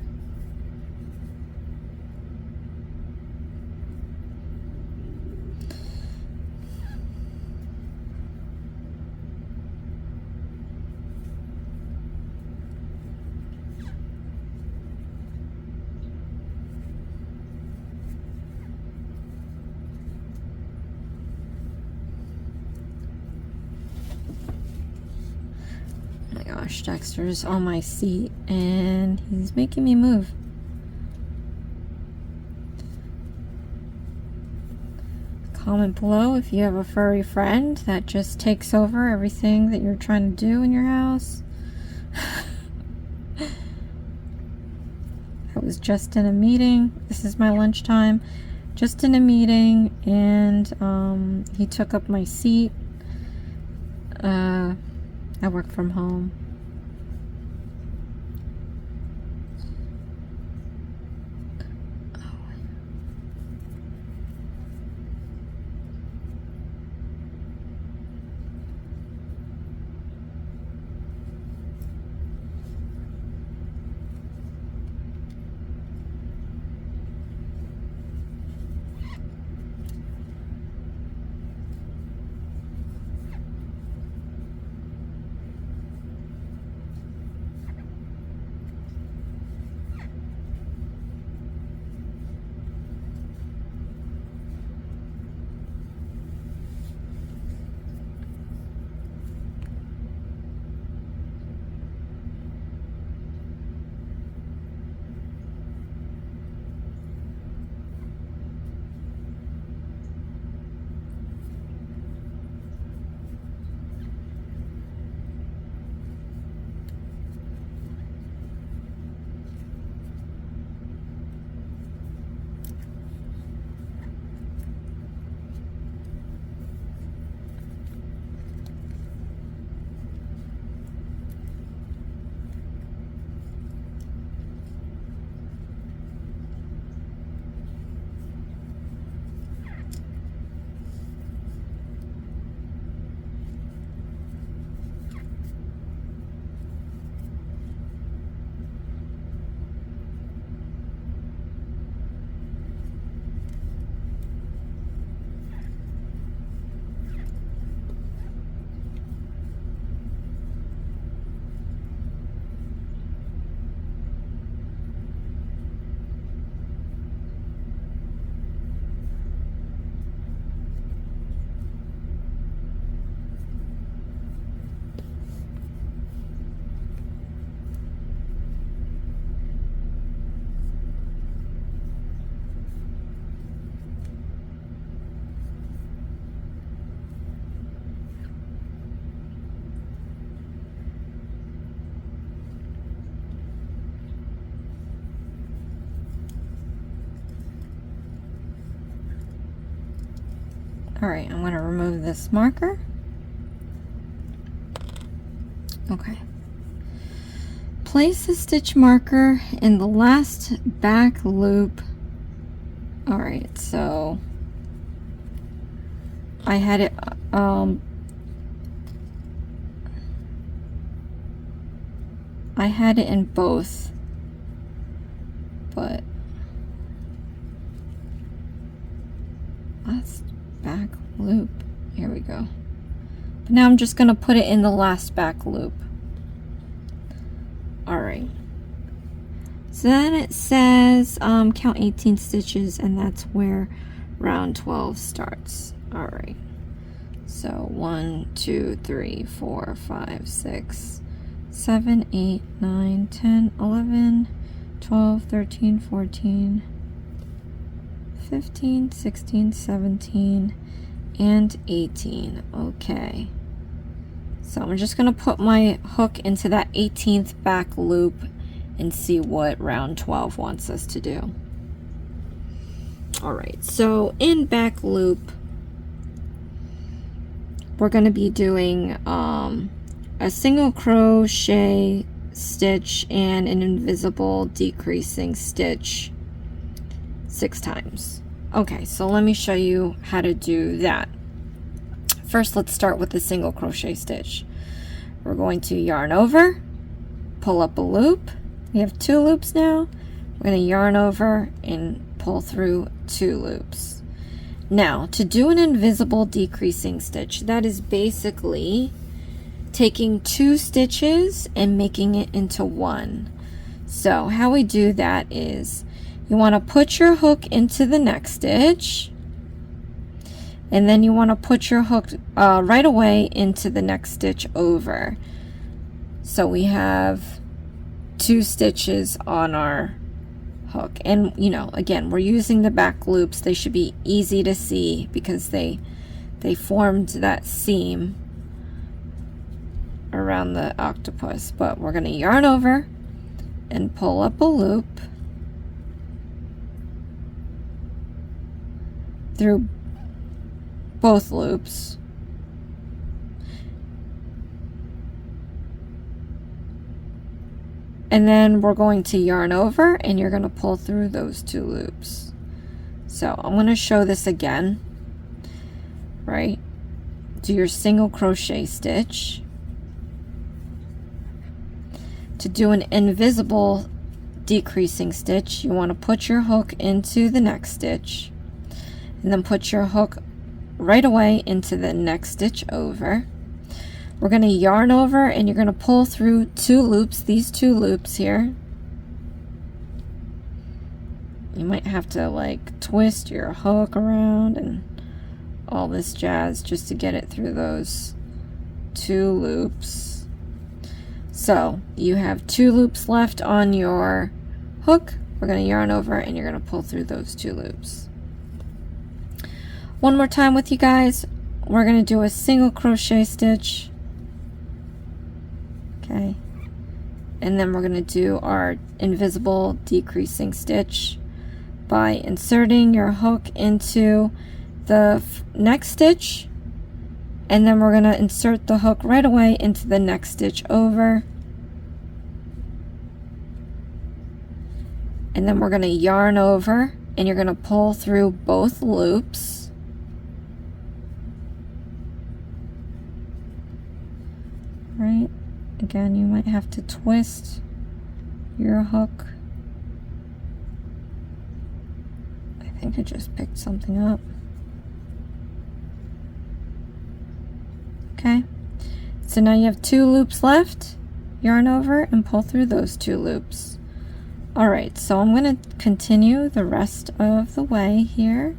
Gosh, Dexter's on my seat and he's making me move. Comment below if you have a furry friend that just takes over everything that you're trying to do in your house. was just in a meeting. This is my lunchtime. Just in a meeting, and he took up my seat. I work from home. Alright, I'm going to remove this marker. Okay. Place the stitch marker in the last back loop. Alright, so I had it in both, but last back loop. Here we go. But now I'm just going to put it in the last back loop. Alright. So then it says count 18 stitches, and that's where round 12 starts. Alright. So 1, 2, 3, 4, 5, 6, 7, 8, 9, 10, 11, 12, 13, 14, 15, 16, 17, and 18. Okay. So I'm just going to put my hook into that 18th back loop and see what round 12 wants us to do. Alright, so in back loop, we're going to be doing a single crochet stitch and an invisible decreasing stitch 6 times. Okay, so let me show you how to do that. First, let's start with the single crochet stitch. We're going to yarn over, pull up a loop. We have 2 loops now. We're going to yarn over and pull through 2 loops. Now, to do an invisible decreasing stitch, that is basically taking 2 stitches and making it into 1. So how we do that is you want to put your hook into the next stitch, and then you want to put your hook right away into the next stitch over. So we have 2 stitches on our hook, and you know, again, we're using the back loops. They should be easy to see because they formed that seam around the octopus. But we're going to yarn over and pull up a loop, through both loops. And then we're going to yarn over, and you're going to pull through those 2 loops. So I'm going to show this again, right? Do your single crochet stitch. To do an invisible decreasing stitch, you want to put your hook into the next stitch, and then put your hook right away into the next stitch over. We're going to yarn over, and you're going to pull through 2 loops, these 2 loops here. You might have to like twist your hook around and all this jazz just to get it through those 2 loops. So you have 2 loops left on your hook. We're going to yarn over, and you're going to pull through those 2 loops. One more time with you guys. We're going to do a single crochet stitch. Okay, and then we're going to do our invisible decreasing stitch by inserting your hook into the next stitch, and then we're going to insert the hook right away into the next stitch over, and then we're going to yarn over, and you're going to pull through both loops. Right? Again, you might have to twist your hook. I think I just picked something up. Okay, so now you have 2 loops left. Yarn over and pull through those 2 loops. Alright, so I'm going to continue the rest of the way here.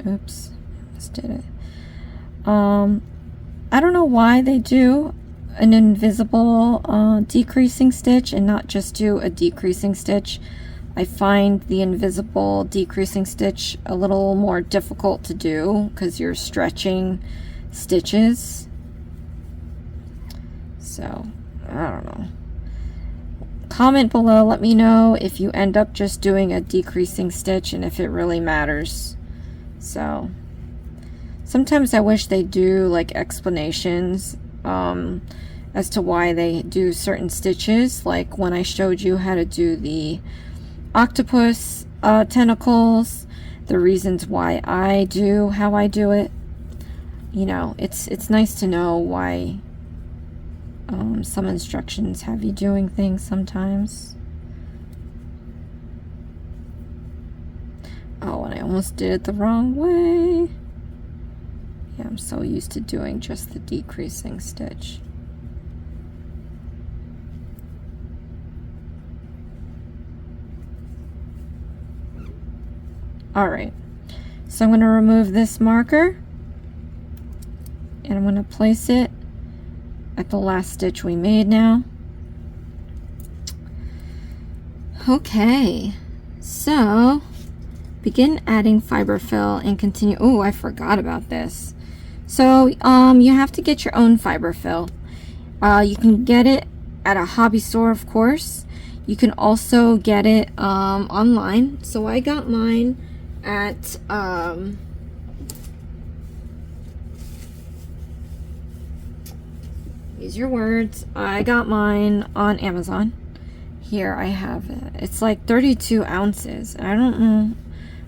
Oops, just did it. I don't know why they do an invisible decreasing stitch and not just do a decreasing stitch. I find the invisible decreasing stitch a little more difficult to do because you're stretching stitches. So, I don't know. Comment below, let me know if you end up just doing a decreasing stitch and if it really matters. So sometimes I wish they do like explanations as to why they do certain stitches, like when I showed you how to do the octopus tentacles, the reasons why I do how I do it. You know, it's nice to know why some instructions have you doing things sometimes. Oh, and I almost did it the wrong way. Yeah, I'm so used to doing just the decreasing stitch. Alright, so I'm going to remove this marker, and I'm going to place it at the last stitch we made now. Okay, so begin adding fiber fill and continue. Oh, I forgot about this. So you have to get your own fiber fill. You can get it at a hobby store, of course. You can also get it online. So I got mine at use your words. I got mine on Amazon. Here I have it. It's like 32 ounces. I don't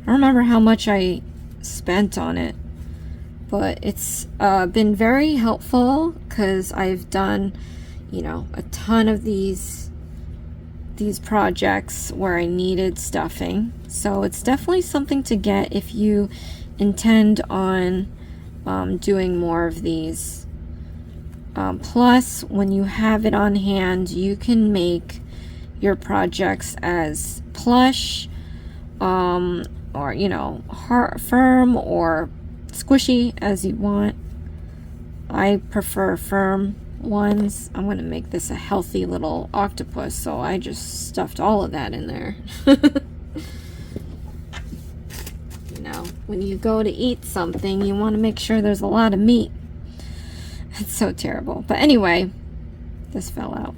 remember how much I spent on it, but it's been very helpful because I've done, you know, a ton of these projects where I needed stuffing. So it's definitely something to get if you intend on doing more of these. Plus, when you have it on hand, you can make your projects as plush, or, you know, firm or squishy as you want. I prefer firm ones. I'm going to make this a healthy little octopus, so I just stuffed all of that in there. You know, when you go to eat something, you want to make sure there's a lot of meat. It's so terrible. But anyway, This fell out.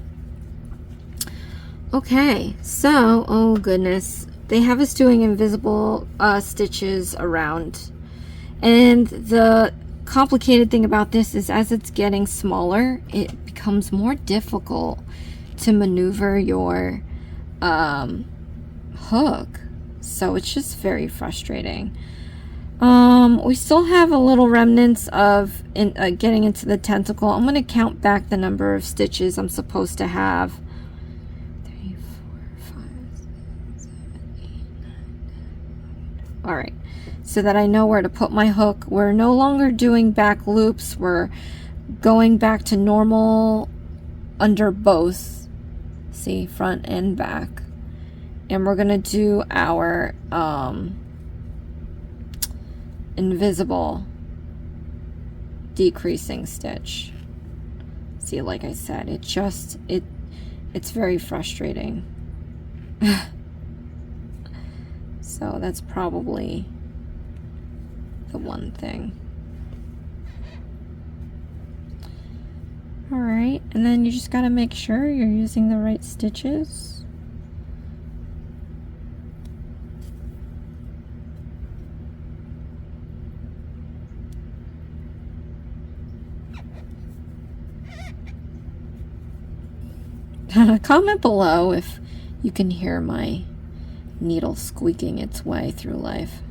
Okay, so, oh goodness, they have us doing invisible stitches around, and the complicated thing about this is as it's getting smaller, it becomes more difficult to maneuver your hook, so it's just very frustrating. We still have a little remnants of getting into the tentacle. I'm going to count back the number of stitches I'm supposed to have. 3, 4, 5, 6, 7, 8, 9, 10. All right, so that I know where to put my hook. We're no longer doing back loops. We're going back to normal under both, see, front and back. And we're going to do our invisible decreasing stitch. See, like I said, it's very frustrating. So that's probably the one thing. All right, and then you just got to make sure you're using the right stitches. Comment below if you can hear my needle squeaking its way through life.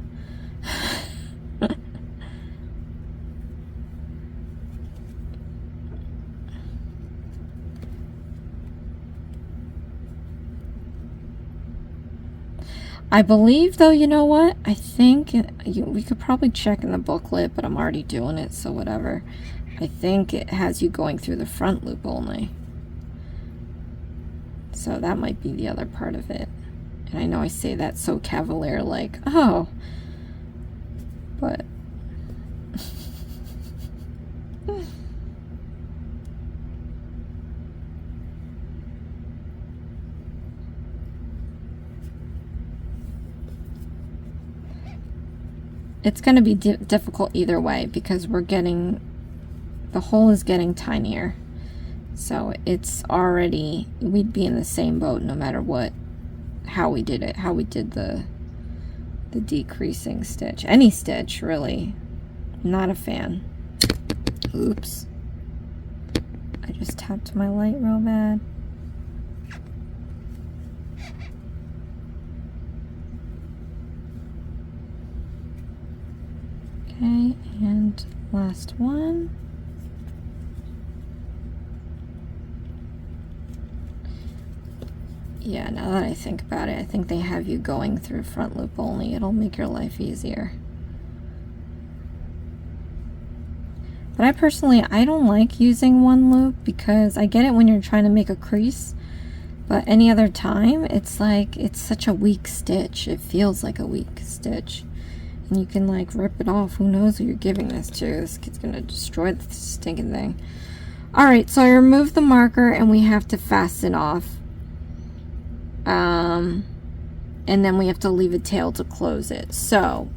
I believe, though, you know what? I think we could probably check in the booklet, but I'm already doing it, so whatever. I think it has you going through the front loop only. So that might be the other part of it. And I know I say that so cavalier, like, oh, but it's going to be difficult either way, because the hole is getting tinier. So it's already, we'd be in the same boat no matter what, how we did it, how we did the decreasing stitch. Any stitch, really. Not a fan. Oops. I just tapped my light real bad. Okay, and last one. Yeah, now that I think about it, I think they have you going through front loop only. It'll make your life easier. But I personally don't like using one loop, because I get it when you're trying to make a crease, but any other time, it's like, it's such a weak stitch. It feels like a weak stitch. And you can like rip it off. Who knows who you're giving this to? This kid's gonna destroy the stinking thing. Alright, so I removed the marker and we have to fasten off. And then we have to leave a tail to close it. So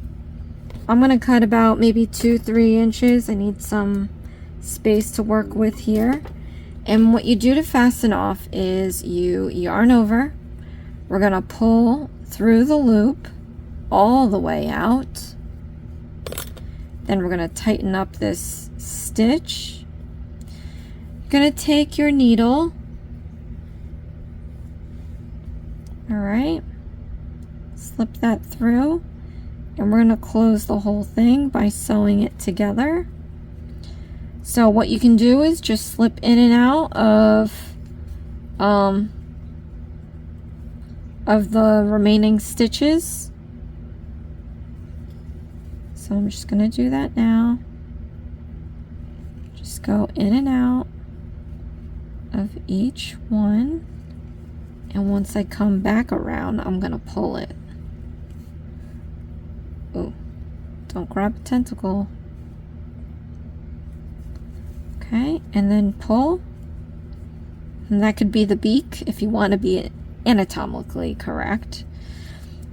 I'm gonna cut about maybe 2-3 inches. I need some space to work with here. And what you do to fasten off is you yarn over. We're gonna pull through the loop all the way out. Then we're gonna tighten up this stitch. You're gonna take your needle. All right, slip that through, and we're gonna close the whole thing by sewing it together. So what you can do is just slip in and out of the remaining stitches. So I'm just gonna do that now. Just go in and out of each one. And once I come back around, I'm gonna pull it. Oh, don't grab a tentacle. Okay, and then pull. And that could be the beak if you want to be anatomically correct.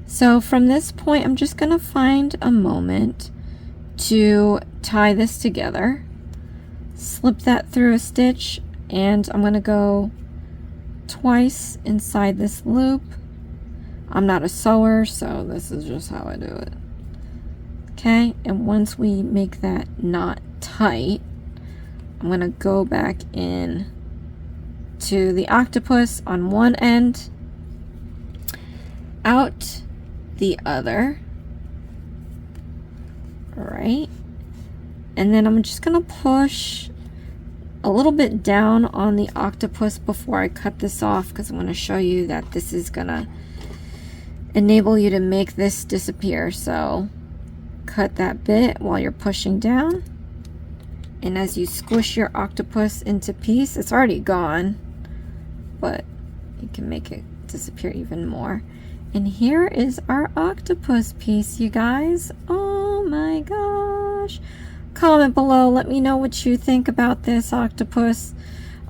So from this point, I'm just gonna find a moment to tie this together. Slip that through a stitch, and I'm going to go twice inside this loop. I'm not a sewer, so this is just how I do it. Okay, and once we make that knot tight, I'm going to go back in to the octopus on one end, out the other. All right, and then I'm just going to push a little bit down on the octopus before I cut this off, because I'm going to show you that this is going to enable you to make this disappear. So cut that bit while you're pushing down, and as you squish your octopus into piece, it's already gone, but you can make it disappear even more. And here is our octopus piece, you guys. Oh my gosh. Comment below, let me know what you think about this octopus.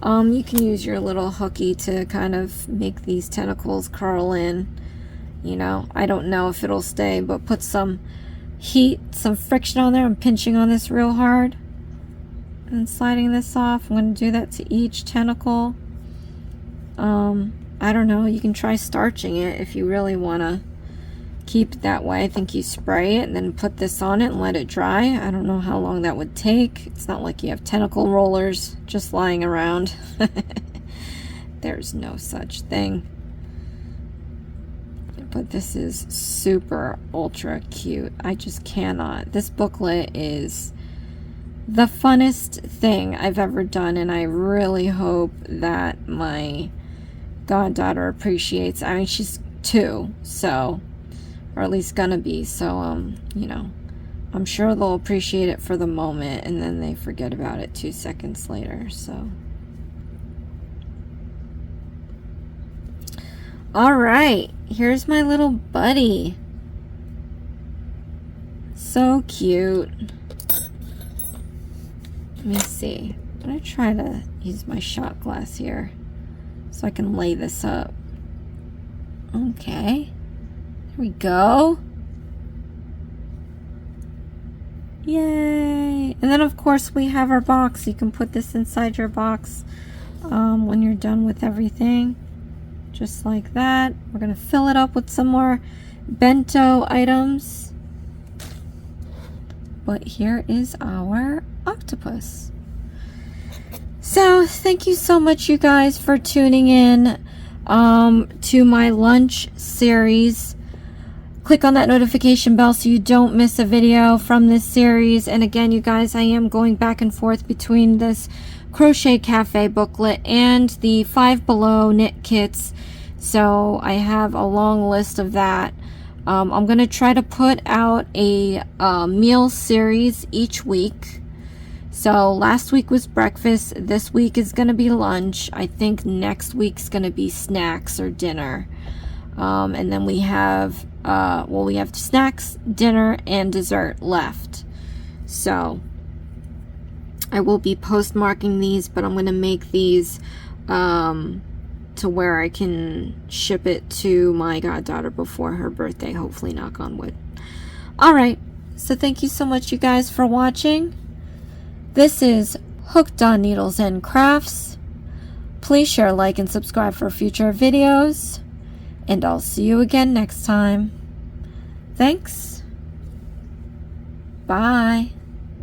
You can use your little hooky to kind of make these tentacles curl in. You know, I don't know if it'll stay, but put some heat, some friction on there. I'm pinching on this real hard and sliding this off. I'm going to do that to each tentacle. I don't know, you can try starching it if you really want to keep it that way. I think you spray it and then put this on it and let it dry. I don't know how long that would take. It's not like you have tentacle rollers just lying around. There's no such thing. But this is super ultra cute. I just cannot. This booklet is the funnest thing I've ever done, and I really hope that my goddaughter appreciates. I mean, she's 2, so, or at least gonna be, so you know, I'm sure they'll appreciate it for the moment, and then they forget about it 2 seconds later. So all right, here's my little buddy. So cute. Let me see, I'm gonna try to use my shot glass here so I can lay this up. Okay, there we go. Yay! And then of course we have our box. You can put this inside your box when you're done with everything, just like that. We're gonna fill it up with some more bento items, but here is our octopus. So thank you so much, you guys, for tuning in to my lunch series. Click on that notification bell so you don't miss a video from this series. And again, you guys, I am going back and forth between this Crochet Cafe booklet and the 5 Below knit kits, so I have a long list of that. I'm going to try to put out a meal series each week. So last week was breakfast, this week is going to be lunch. I think next week's going to be snacks or dinner. And then we have, well, we have snacks, dinner, and dessert left. So I will be postmarking these, but I'm going to make these to where I can ship it to my goddaughter before her birthday, hopefully, knock on wood. Alright, so thank you so much, you guys, for watching. This is Hooked on Needles and Crafts. Please share, like, and subscribe for future videos. And I'll see you again next time. Thanks. Bye.